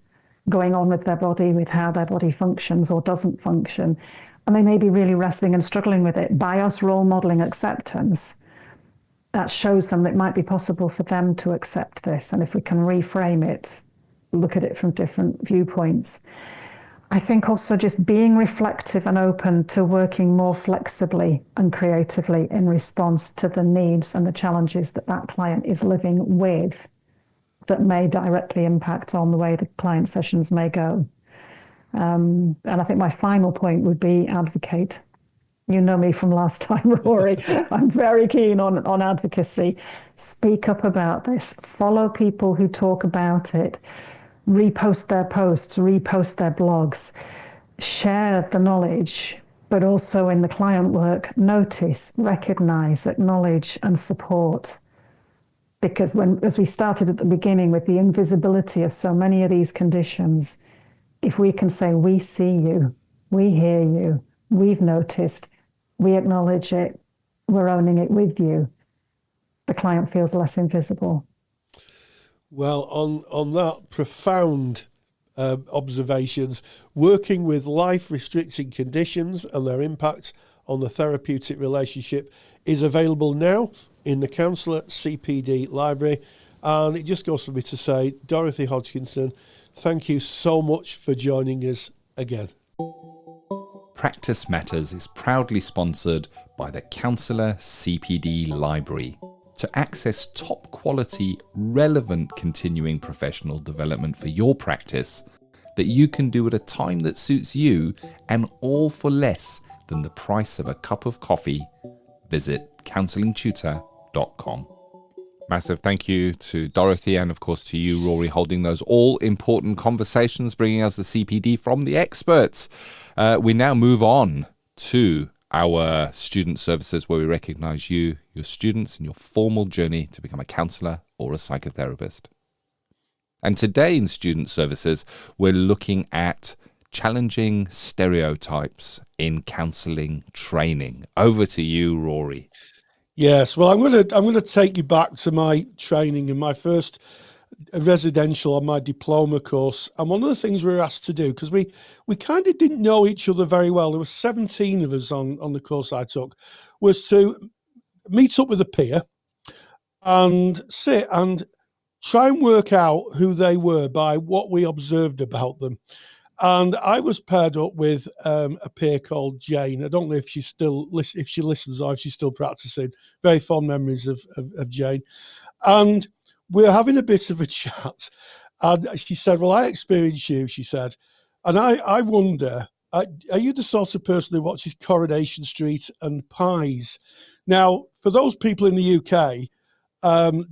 going on with their body, with how their body functions or doesn't function. And they may be really wrestling and struggling with it. By us role modeling acceptance, that shows them that it might be possible for them to accept this. And if we can reframe it, look at it from different viewpoints. I think also just being reflective and open to working more flexibly and creatively in response to the needs and the challenges that that client is living with that may directly impact on the way the client sessions may go. And I think my final point would be advocate. You know me from last time, Rory. I'm very keen on advocacy. Speak up about this. Follow people who talk about it. Repost their posts, repost their blogs. Share the knowledge, but also in the client work, notice, recognize, acknowledge, and support. Because as we started at the beginning with the invisibility of so many of these conditions, if we can say, we see you, we hear you, we've noticed, we acknowledge it, we're owning it with you, the client feels less invisible. Well, on that profound observations, working with life-restricting conditions and their impact on the therapeutic relationship is available now in the Counsellor CPD library. And it just goes for me to say, Dorothy Hodgkinson, thank you so much for joining us again. Practice Matters is proudly sponsored by the Counselor CPD Library. To access top quality, relevant continuing professional development for your practice that you can do at a time that suits you and all for less than the price of a cup of coffee, visit counsellingtutor.com. Massive thank you to Dorothy and of course to you, Rory, holding those all important conversations, bringing us the CPD from the experts. We now move on to our student services, where we recognise you, your students, and your formal journey to become a counsellor or a psychotherapist. And today in student services, we're looking at challenging stereotypes in counselling training. Over to you, Rory. Yes, well, I'm going to take you back to my training in my first residential on my diploma course. And one of the things we were asked to do, because we kind of didn't know each other very well, there were 17 of us on the course I took, was to meet up with a peer and sit and try and work out who they were by what we observed about them. And I was paired up with a peer called Jane. I don't know if she listens or if she's still practicing. Very fond memories of Jane. And we're having a bit of a chat. And she said, well, I experienced you, she said. And I wonder, are you the sort of person who watches Coronation Street and Pies? Now, for those people in the UK,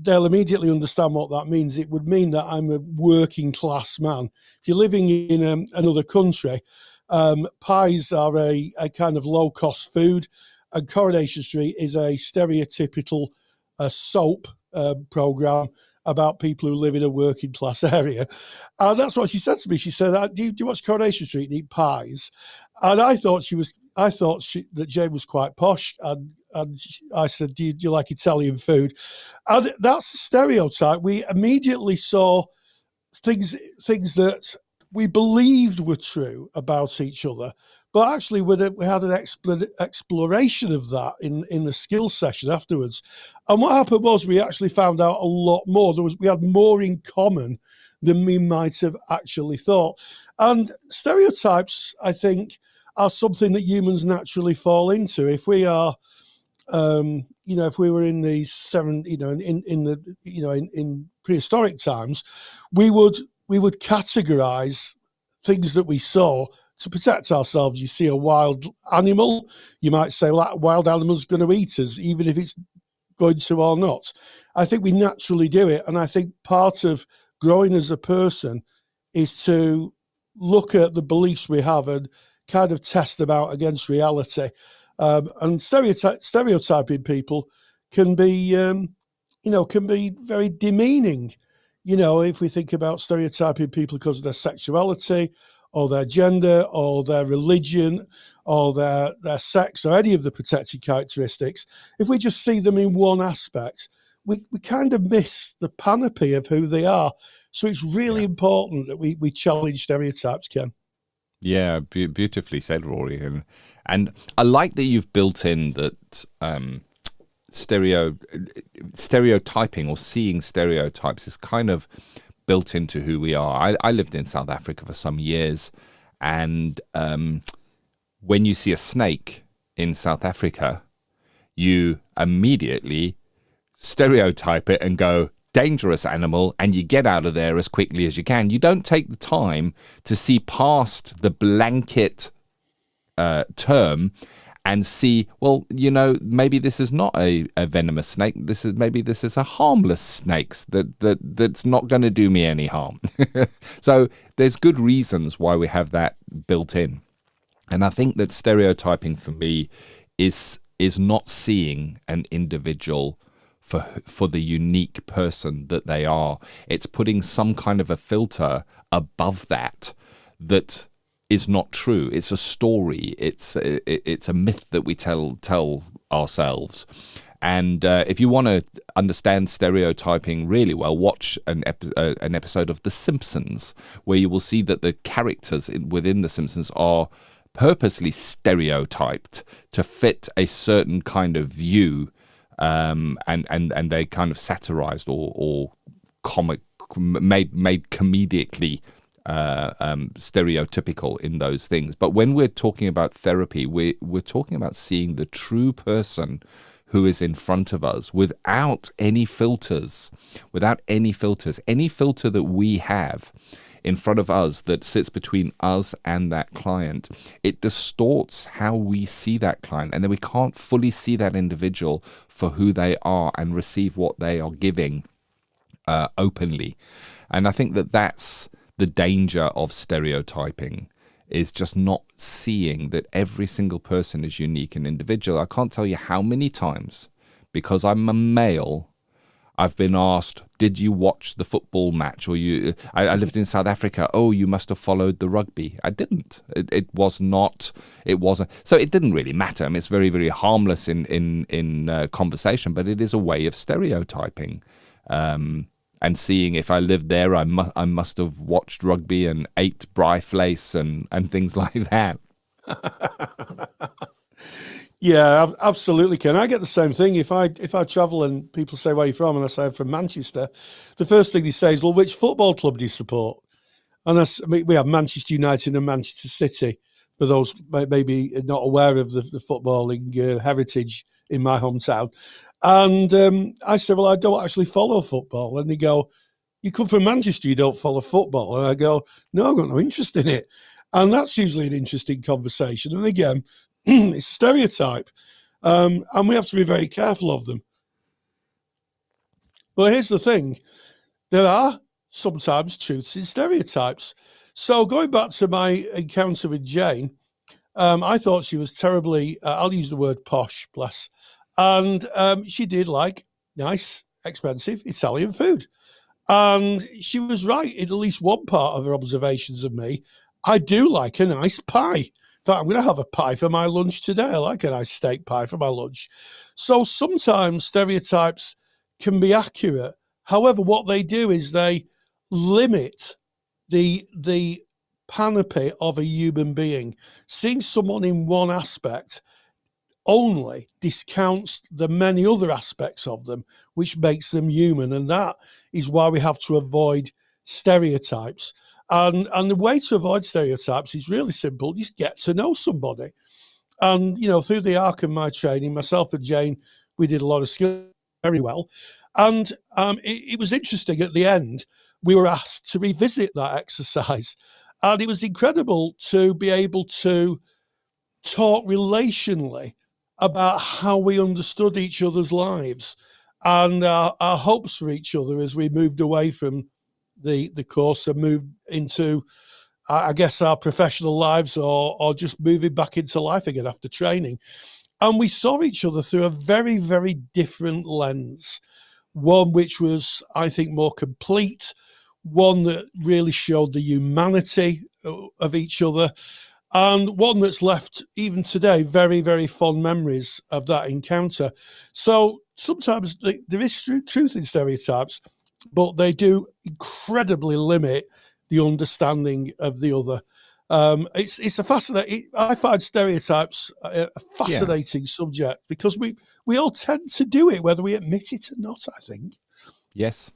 they'll immediately understand what that means. It would mean that I'm a working class man. If you're living in another country, pies are a kind of low cost food, and Coronation Street is a stereotypical soap program about people who live in a working class area. And that's what she said to me. She said, do you watch Coronation Street and eat pies? And I thought that Jane was quite posh. And I said, do you like Italian food? And that's the stereotype. We immediately saw things that we believed were true about each other. But actually, we had an exploration of that in the skills session afterwards. And what happened was we actually found out a lot more. We had more in common than we might have actually thought. And stereotypes, I think, are something that humans naturally fall into. If we are, if we were in the in prehistoric times, we would categorize things that we saw to protect ourselves. You see a wild animal, you might say that wild animal's going to eat us, even if it's going to or not. I think we naturally do it. And I think part of growing as a person is to look at the beliefs we have and kind of test them out against reality. And stereotyping people can be, can be very demeaning. If we think about stereotyping people because of their sexuality or their gender or their religion or their sex or any of the protected characteristics, if we just see them in one aspect, we kind of miss the panoply of who they are. So it's really important that we challenge stereotypes, Ken. Yeah, beautifully said, Rory. And I like that you've built in that stereotyping or seeing stereotypes is kind of built into who we are. I lived in South Africa for some years, and when you see a snake in South Africa, you immediately stereotype it and go, dangerous animal, and you get out of there as quickly as you can. You don't take the time to see past the blanket term and see, well, maybe this is not a venomous snake. This is a harmless snake that's not going to do me any harm. So there's good reasons why we have that built in. And I think that stereotyping for me is not seeing an individual for the unique person that they are. It's putting some kind of a filter above that is not true. It's a story. It's a myth that we tell ourselves. And if you want to understand stereotyping really well, watch an episode of The Simpsons, where you will see that the characters within The Simpsons are purposely stereotyped to fit a certain kind of view, and they kind of satirized or comic made comedically stereotypical in those things. But when we're talking about therapy, we're talking about seeing the true person who is in front of us without any filters. Any filter that we have in front of us that sits between us and that client, it distorts how we see that client, and then we can't fully see that individual for who they are and receive what they are giving openly. And I think that's the danger of stereotyping, is just not seeing that every single person is unique and individual. I can't tell you how many times, because I'm a male, I've been asked, did you watch the football match? Or I lived in South Africa. Oh, you must have followed the rugby. I didn't. It wasn't. So it didn't really matter. I mean, it's very, very harmless in conversation, but it is a way of stereotyping. And seeing if I lived there, I must have watched rugby and ate bryflace and things like that. Yeah, absolutely, Ken. I get the same thing. If I travel and people say, where are you from? And I say, I'm from Manchester. The first thing they say is, well, which football club do you support? And we have Manchester United and Manchester City, for those maybe not aware of the footballing heritage in my hometown. And I said, well, I don't actually follow football. And they go, you come from Manchester, you don't follow football? And I go, no, I've got no interest in it. And that's usually an interesting conversation. And again, it's a stereotype. And we have to be very careful of them. But here's the thing. There are sometimes truths in stereotypes. So going back to my encounter with Jane, I thought she was terribly, I'll use the word posh, bless. And she did like nice, expensive Italian food. And she was right in at least one part of her observations of me. I do like a nice pie. In fact, I'm going to have a pie for my lunch today. I like a nice steak pie for my lunch. So sometimes stereotypes can be accurate. However, what they do is they limit the panoply of a human being. Seeing someone in one aspect only discounts the many other aspects of them, which makes them human. And that is why we have to avoid stereotypes. And the way to avoid stereotypes is really simple. Just get to know somebody. And, through the arc of my training, myself and Jane, we did a lot of skills very well. And it was interesting at the end, we were asked to revisit that exercise. And it was incredible to be able to talk relationally about how we understood each other's lives and our hopes for each other as we moved away from the course and moved into, I guess, our professional lives or just moving back into life again after training. And we saw each other through a very, very different lens. One which was, I think, more complete, one that really showed the humanity of each other, and one that's left, even today, very, very fond memories of that encounter. So sometimes there is truth in stereotypes, but they do incredibly limit the understanding of the other. It's a fascinating. I find stereotypes a fascinating subject because we all tend to do it, whether we admit it or not, I think. Yes.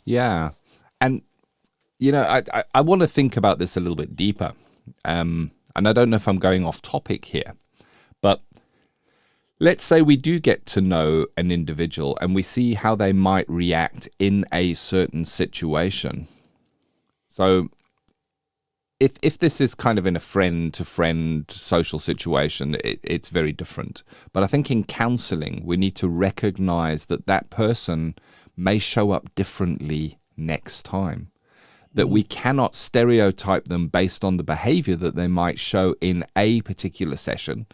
Yeah. And, I want to think about this a little bit deeper. And I don't know if I'm going off topic here, but let's say we do get to know an individual and we see how they might react in a certain situation. So if this is kind of in a friend-to-friend social situation, it's very different. But I think in counselling, we need to recognize that person may show up differently next time. That we cannot stereotype them based on the behavior that they might show in a particular session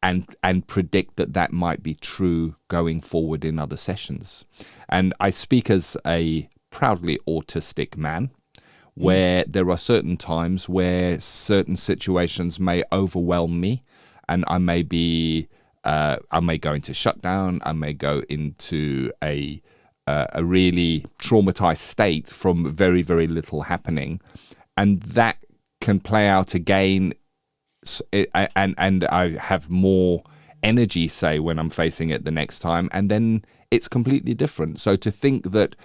and predict that might be true going forward in other sessions. And I speak as a proudly autistic man, where there are certain times where certain situations may overwhelm me, and I may go into shutdown, I may go into a really traumatized state from very, very little happening, and that can play out again, and I have more energy, say, when I'm facing it the next time, and then it's completely different. So to think that,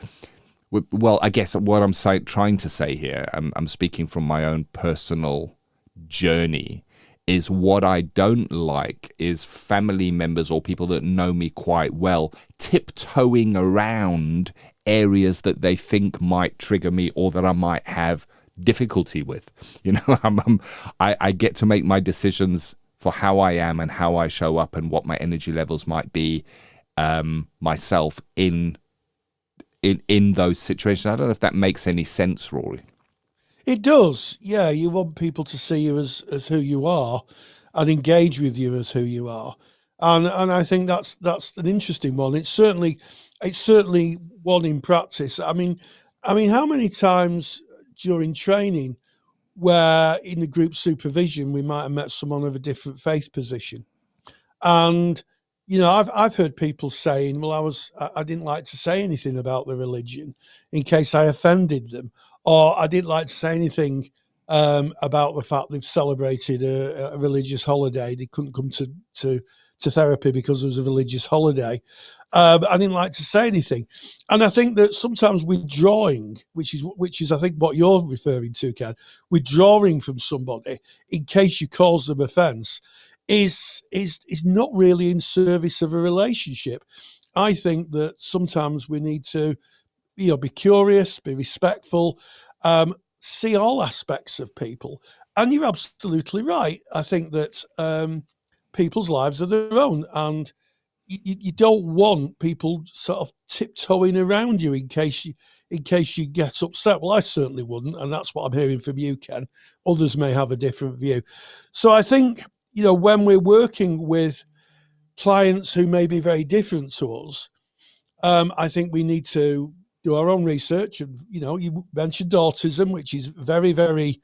well, I guess what I'm trying to say here, I'm speaking from my own personal journey, is what I don't like is family members or people that know me quite well tiptoeing around areas that they think might trigger me or that I might have difficulty with. I get to make my decisions for how I am and how I show up and what my energy levels might be myself in those situations. I don't know if that makes any sense, Rory. It does. Yeah, you want people to see you as who you are and engage with you as who you are. And I think that's an interesting one. It's certainly one in practice. I mean, how many times during training where in the group supervision we might have met someone of a different faith position, and I've heard people saying, well, I didn't like to say anything about the religion in case I offended them, or I didn't like to say anything about the fact they've celebrated a religious holiday. They couldn't come to therapy because it was a religious holiday. I didn't like to say anything. And I think that sometimes withdrawing, which is I think what you're referring to, Ken, withdrawing from somebody in case you cause them offence is not really in service of a relationship. I think that sometimes we need to be curious, be respectful, see all aspects of people. And you're absolutely right. I think that people's lives are their own, and you don't want people sort of tiptoeing around you in case you get upset. Well, I certainly wouldn't, and that's what I'm hearing from you, Ken. Others may have a different view. So I think, when we're working with clients who may be very different to us, I think we need to do our own research. And, you mentioned autism, which is very, very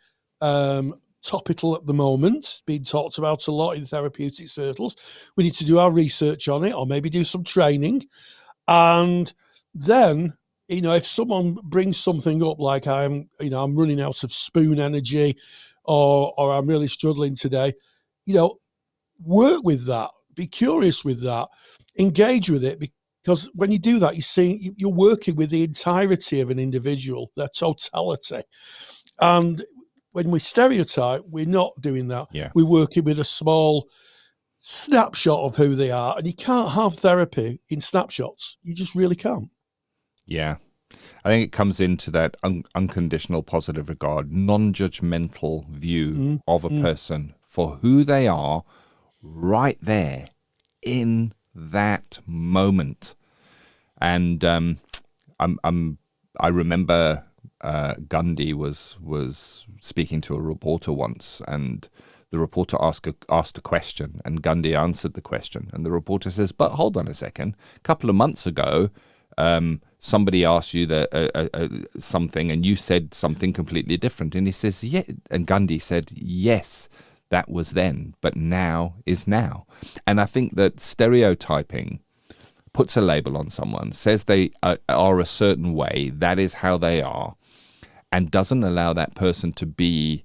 topical at the moment, being talked about a lot in therapeutic circles. We need to do our research on it, or maybe do some training. And then, if someone brings something up like I'm running out of spoon energy, or I'm really struggling today, work with that, be curious with that, engage with it, because when you do that, you're working with the entirety of an individual, their totality. And when we stereotype, we're not doing that. Yeah. We're working with a small snapshot of who they are, and you can't have therapy in snapshots. You just really can't. Yeah. I think it comes into that unconditional positive regard, non-judgmental view of a person for who they are right there in that moment. And I remember Gandhi was speaking to a reporter once, and the reporter asked a question, and Gandhi answered the question. And the reporter says, "But hold on a second. A couple of months ago, somebody asked you something, and you said something completely different." And he says, "Yeah." And Gandhi said, "Yes, that was then, but now is now." And I think that stereotyping puts a label on someone, says they are a certain way, that is how they are, and doesn't allow that person to be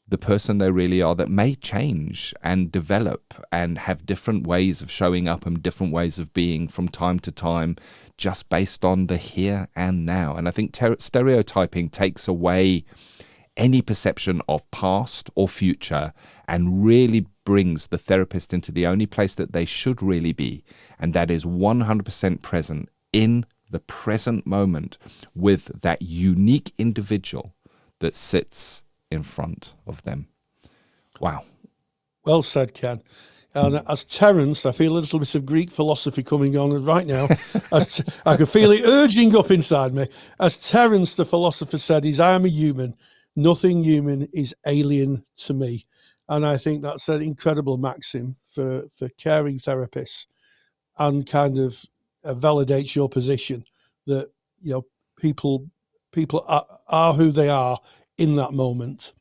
the person they really are, that may change and develop and have different ways of showing up and different ways of being from time to time, just based on the here and now. And I think stereotyping takes away any perception of past or future and really brings the therapist into the only place that they should really be, and that is 100% present in the present moment with that unique individual that sits in front of them. Wow. Well said, Ken. And as Terence, I feel a little bit of Greek philosophy coming on right now. I can feel it urging up inside me. As Terence, the philosopher, said, I am a human. Nothing human is alien to me. And I think that's an incredible maxim for caring therapists, and kind of validates your position that, you know, people are who they are in that moment.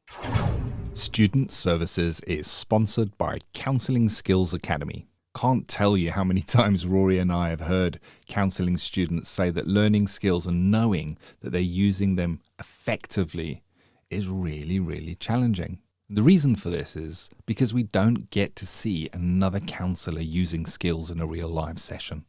Student Services is sponsored by Counselling Skills Academy. Can't tell you how many times Rory and I have heard counselling students say that learning skills and knowing that they're using them effectively is really, really challenging. The reason for this is because we don't get to see another counsellor using skills in a real live session.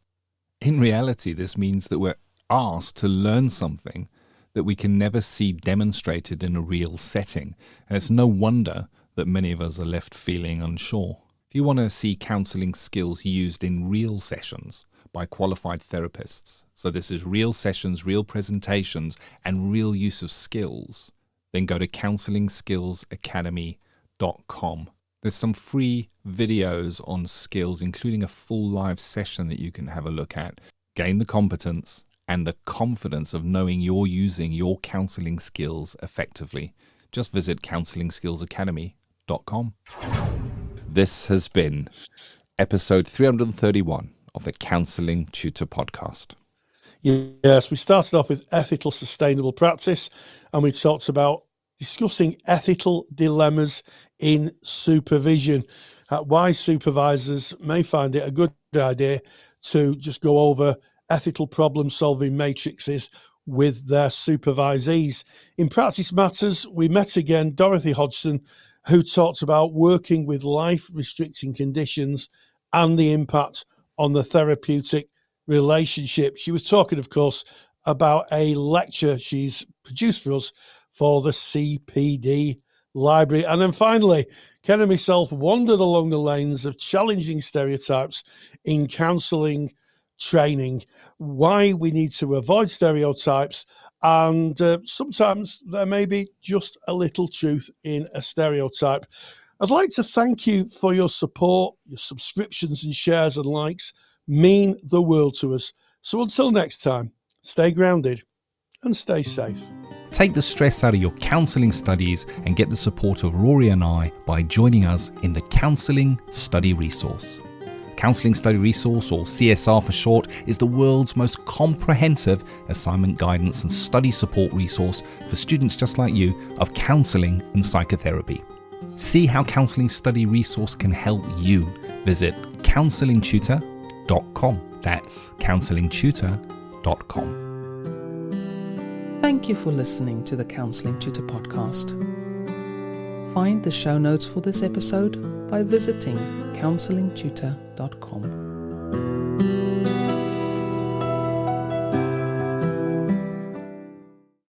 In reality, this means that we're asked to learn something that we can never see demonstrated in a real setting, and it's no wonder that many of us are left feeling unsure. If you want to see counselling skills used in real sessions by qualified therapists, so this is real sessions, real presentations, and real use of skills, then go to counselingskillsacademy.com. There's some free videos on skills, including a full live session that you can have a look at. Gain the competence and the confidence of knowing you're using your counselling skills effectively. Just visit counselingskillsacademy.com. This has been episode 331 of the Counselling Tutor Podcast. Yes, we started off with ethical sustainable practice, and we talked about discussing ethical dilemmas in supervision, why supervisors may find it a good idea to just go over ethical problem-solving matrices with their supervisees. In Practice Matters, we met again Dorothy Hodgson, who talked about working with life-restricting conditions and the impact on the therapeutic relationship. She was talking, of course, about a lecture she's produced for us for the CPD library. And then finally, Ken and myself wandered along the lanes of challenging stereotypes in counselling training, why we need to avoid stereotypes, and sometimes there may be just a little truth in a stereotype. I'd like to thank you for your support. Your subscriptions and shares and likes mean the world to us. So until next time, stay grounded and stay safe. Take the stress out of your counselling studies and get the support of Rory and I by joining us in the Counselling Study Resource. Counselling Study Resource, or CSR for short, is the world's most comprehensive assignment guidance and study support resource for students just like you of counselling and psychotherapy. See how Counselling Study Resource can help you. Visit counsellingtutor.com. That's counsellingtutor.com. Thank you for listening to the Counselling Tutor Podcast. Find the show notes for this episode by visiting counsellingtutor.com.